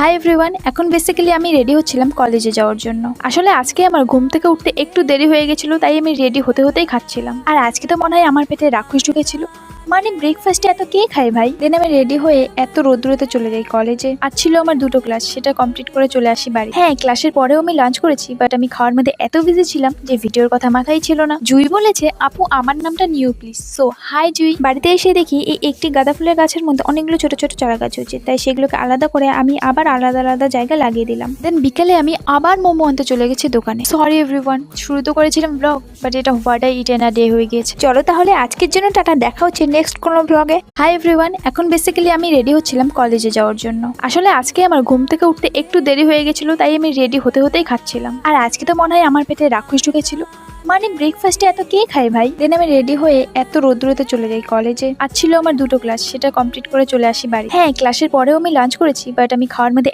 Hi everyone, এখন basically আমি ready হচ্ছিলাম কলেজে যাওয়ার জন্য। আসলে আজকে আমার ঘুম থেকে উঠতে একটু দেরি হয়ে গেছিল, তাই আমি রেডি হতে হতেই খাচ্ছিলাম। আর আজকে তো মনে হয় আমার পেটে রাক্ষস ঢুকেছিল। মানে ব্রেকফাস্টে এত কে খায় ভাই? দেন আমি রেডি হয়ে এত রোদ্রুতে চলে যাই কলেজে। আজ ছিল আমার 2টো ক্লাস, সেটা কমপ্লিট করে চলে আসি বাড়ি। হ্যাঁ, ক্লাসের পরেও আমি লাঞ্চ করেছি, বাট আমি খাওয়ার মধ্যে এত বিজি ছিলাম যে ভিডিওর কথা মাথায় ছিল না। জুই বলেছে, আপু আমার নামটা নিউ প্লিজ। সো হাই জুই। বাড়িতে এসে দেখি এই একটি গাঁদা ফুলের গাছের মধ্যে অনেকগুলো ছোট ছোট চারা গাছ হয়েছে, তাই সেগুলোকে আলাদা করে আমি আবার আলাদা আলাদা জায়গায় লাগিয়ে দিলাম। দেন বিকেলে আমি আবার মোমো আনতে চলে গেছি দোকানে। সরি এভরিওয়ান, শুরু তো করেছিলাম ব্লগ, বাট এটা what I eat N a day হয়ে গিয়েছে। চলো তাহলে আজকের জন্য টাটা, দেখা হচ্ছে নেক্সট কোনো ব্লগে। হাই এভরিওয়ান, এখন বেসিক্যালি আমি রেডি হচ্ছিলাম কলেজে যাওয়ার জন্য। আসলে আজকে আমার ঘুম থেকে উঠতে একটু দেরি হয়ে গেছিল, তাই আমি রেডি হতে হতেই খাচ্ছিলাম। আর আজকে তো মনে হয় আমার পেটে রাক্ষস ঢুকেছিল। মানে ব্রেকফাস্টে এত কে খায় ভাই? দেন আমি রেডি হয়ে এত রোদ্রুতে চলে যাই কলেজে। আজ ছিল আমার 2টো ক্লাস, সেটা কমপ্লিট করে চলে আসি বাড়ি। হ্যাঁ, ক্লাসের পরেও আমি লাঞ্চ করেছি, বাট আমি খাওয়ার মধ্যে